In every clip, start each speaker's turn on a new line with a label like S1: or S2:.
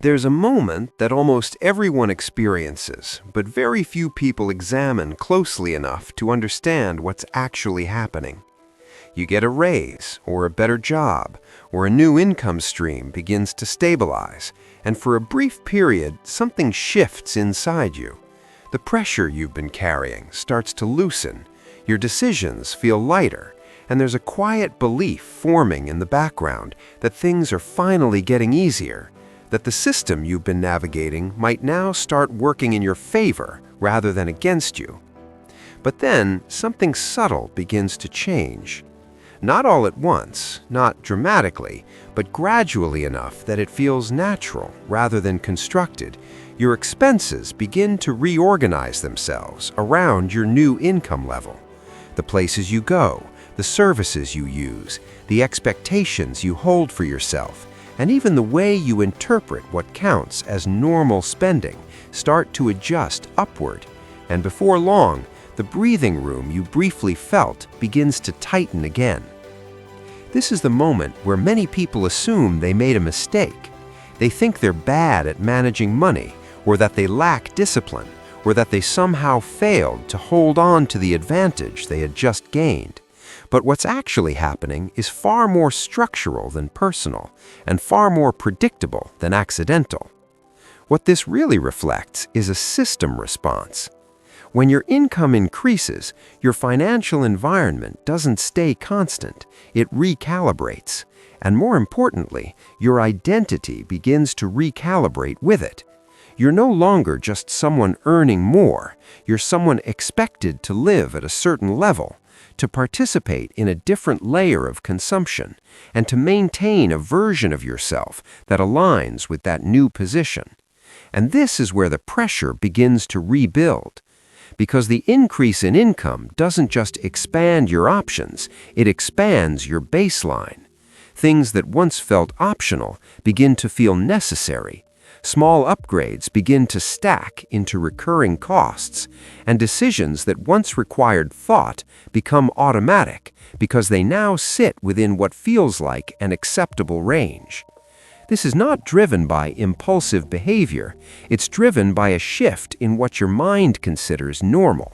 S1: There's a moment that almost everyone experiences, but very few people examine closely enough to understand what's actually happening. You get a raise, or a better job, or a new income stream begins to stabilize, and for a brief period, something shifts inside you. The pressure you've been carrying starts to loosen, your decisions feel lighter, and there's a quiet belief forming in the background that things are finally getting easier, that the system you've been navigating might now start working in your favor rather than against you. But then, something subtle begins to change. Not all at once, not dramatically, but gradually enough that it feels natural rather than constructed. Your expenses begin to reorganize themselves around your new income level. The places you go, the services you use, the expectations you hold for yourself, and even the way you interpret what counts as normal spending start to adjust upward. And before long, the breathing room you briefly felt begins to tighten again. This is the moment where many people assume they made a mistake. They think they're bad at managing money, or that they lack discipline, or that they somehow failed to hold on to the advantage they had just gained. But what's actually happening is far more structural than personal, and far more predictable than accidental. What this really reflects is a system response. When your income increases, your financial environment doesn't stay constant, it recalibrates. And more importantly, your identity begins to recalibrate with it. You're no longer just someone earning more, you're someone expected to live at a certain level, to participate in a different layer of consumption, and to maintain a version of yourself that aligns with that new position. And this is where the pressure begins to rebuild. Because the increase in income doesn't just expand your options, it expands your baseline. Things that once felt optional begin to feel necessary. Small upgrades begin to stack into recurring costs, and decisions that once required thought become automatic because they now sit within what feels like an acceptable range. This is not driven by impulsive behavior, it's driven by a shift in what your mind considers normal.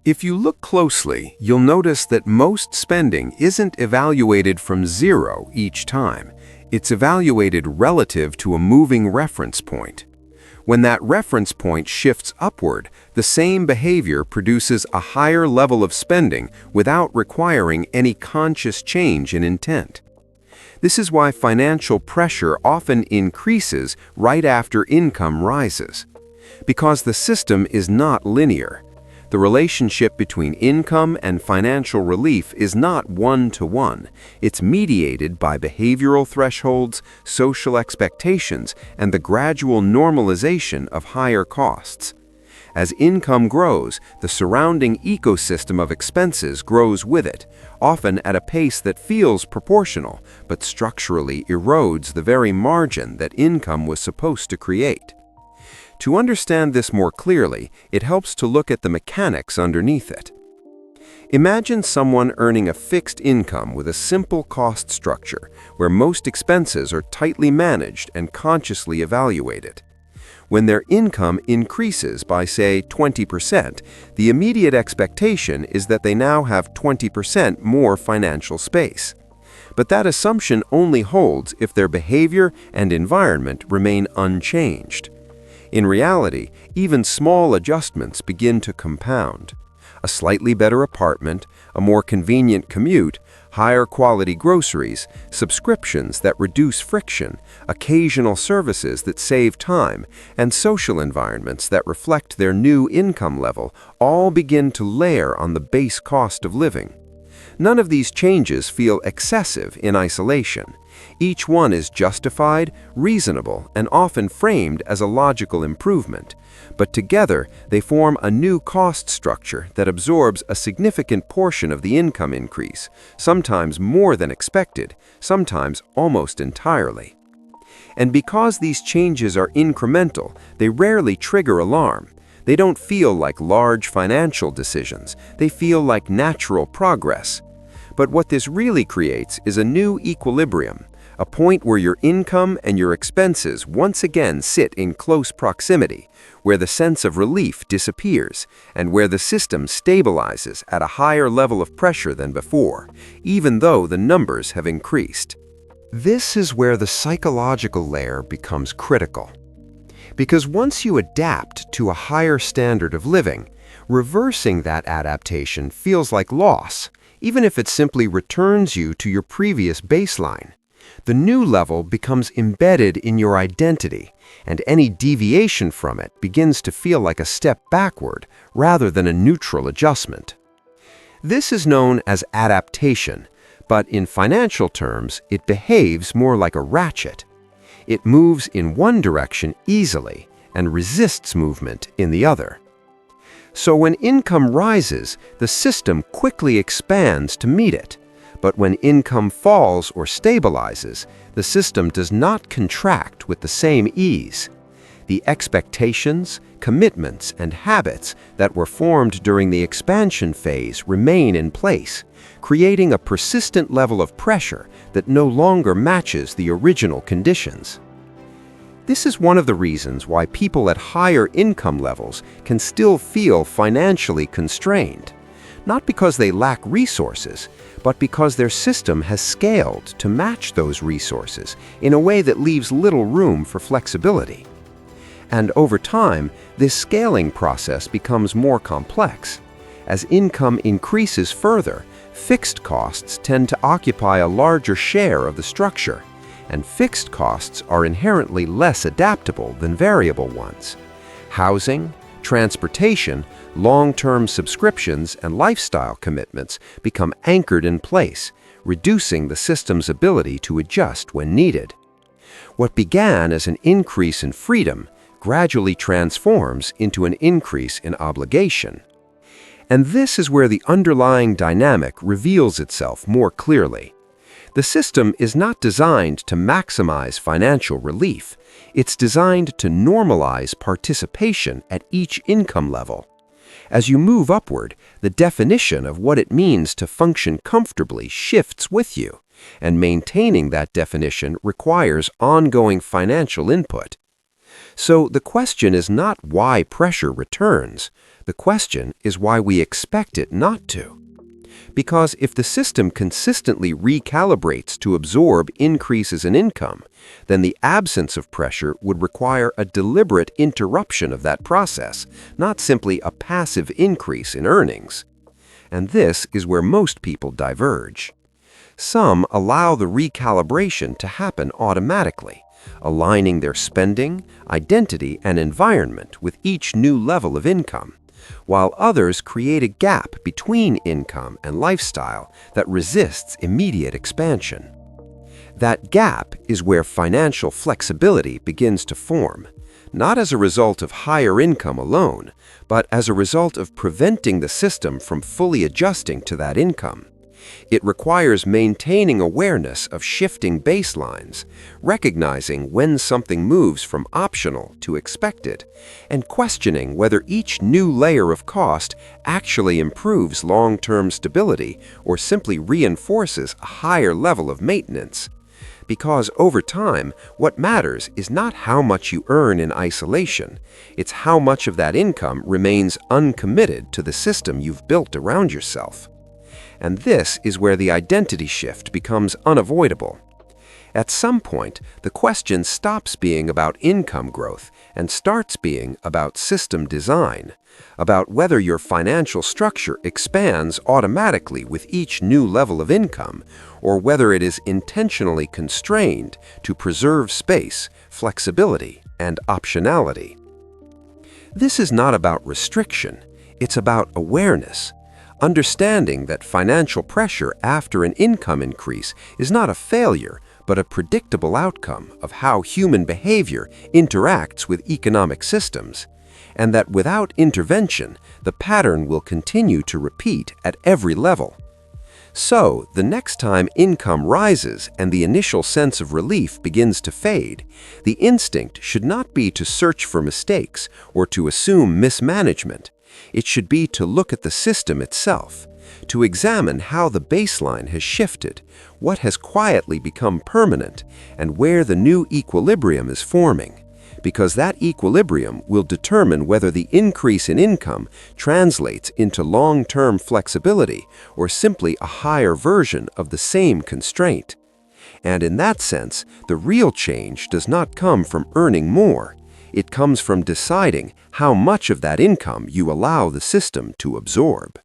S1: If you look closely, you'll notice that most spending isn't evaluated from zero each time. It's evaluated relative to a moving reference point. When that reference point shifts upward, the same behavior produces a higher level of spending without requiring any conscious change in intent. This is why financial pressure often increases right after income rises. Because the system is not linear. The relationship between income and financial relief is not one-to-one. It's mediated by behavioral thresholds, social expectations, and the gradual normalization of higher costs. As income grows, the surrounding ecosystem of expenses grows with it, often at a pace that feels proportional, but structurally erodes the very margin that income was supposed to create. To understand this more clearly, it helps to look at the mechanics underneath it. Imagine someone earning a fixed income with a simple cost structure, where most expenses are tightly managed and consciously evaluated. When their income increases by, say, 20%, the immediate expectation is that they now have 20% more financial space. But that assumption only holds if their behavior and environment remain unchanged. In reality, even small adjustments begin to compound. A slightly better apartment, a more convenient commute, higher quality groceries, subscriptions that reduce friction, occasional services that save time, and social environments that reflect their new income level all begin to layer on the base cost of living. None of these changes feel excessive in isolation. Each one is justified, reasonable, and often framed as a logical improvement. But together, they form a new cost structure that absorbs a significant portion of the income increase, sometimes more than expected, sometimes almost entirely. And because these changes are incremental, they rarely trigger alarm. They don't feel like large financial decisions, they feel like natural progress. But what this really creates is a new equilibrium, a point where your income and your expenses once again sit in close proximity, where the sense of relief disappears, and where the system stabilizes at a higher level of pressure than before, even though the numbers have increased. This is where the psychological layer becomes critical. Because once you adapt to a higher standard of living, reversing that adaptation feels like loss, even if it simply returns you to your previous baseline. The new level becomes embedded in your identity, and any deviation from it begins to feel like a step backward rather than a neutral adjustment. This is known as adaptation, but in financial terms, it behaves more like a ratchet. It moves in one direction easily and resists movement in the other. So when income rises, the system quickly expands to meet it. But when income falls or stabilizes, the system does not contract with the same ease. The expectations, commitments, and habits that were formed during the expansion phase remain in place, creating a persistent level of pressure that no longer matches the original conditions. This is one of the reasons why people at higher income levels can still feel financially constrained, not because they lack resources, but because their system has scaled to match those resources in a way that leaves little room for flexibility. And over time, this scaling process becomes more complex. As income increases further, fixed costs tend to occupy a larger share of the structure, and fixed costs are inherently less adaptable than variable ones. Housing, transportation, long-term subscriptions, and lifestyle commitments become anchored in place, reducing the system's ability to adjust when needed. What began as an increase in freedom gradually transforms into an increase in obligation. And this is where the underlying dynamic reveals itself more clearly. The system is not designed to maximize financial relief. It's designed to normalize participation at each income level. As you move upward, the definition of what it means to function comfortably shifts with you, and maintaining that definition requires ongoing financial input. So the question is not why pressure returns. The question is why we expect it not to. Because if the system consistently recalibrates to absorb increases in income, then the absence of pressure would require a deliberate interruption of that process, not simply a passive increase in earnings. And this is where most people diverge. Some allow the recalibration to happen automatically, aligning their spending, identity, and environment with each new level of income, while others create a gap between income and lifestyle that resists immediate expansion. That gap is where financial flexibility begins to form, not as a result of higher income alone, but as a result of preventing the system from fully adjusting to that income. It requires maintaining awareness of shifting baselines, recognizing when something moves from optional to expected, and questioning whether each new layer of cost actually improves long-term stability or simply reinforces a higher level of maintenance. Because over time, what matters is not how much you earn in isolation, it's how much of that income remains uncommitted to the system you've built around yourself. And this is where the identity shift becomes unavoidable. At some point, the question stops being about income growth and starts being about system design, about whether your financial structure expands automatically with each new level of income, or whether it is intentionally constrained to preserve space, flexibility, and optionality. This is not about restriction, it's about awareness. Understanding that financial pressure after an income increase is not a failure, but a predictable outcome of how human behavior interacts with economic systems, and that without intervention, the pattern will continue to repeat at every level. So, the next time income rises and the initial sense of relief begins to fade, the instinct should not be to search for mistakes or to assume mismanagement. It should be to look at the system itself, to examine how the baseline has shifted, what has quietly become permanent, and where the new equilibrium is forming, because that equilibrium will determine whether the increase in income translates into long-term flexibility or simply a higher version of the same constraint. And in that sense, the real change does not come from earning more. It comes from deciding how much of that income you allow the system to absorb.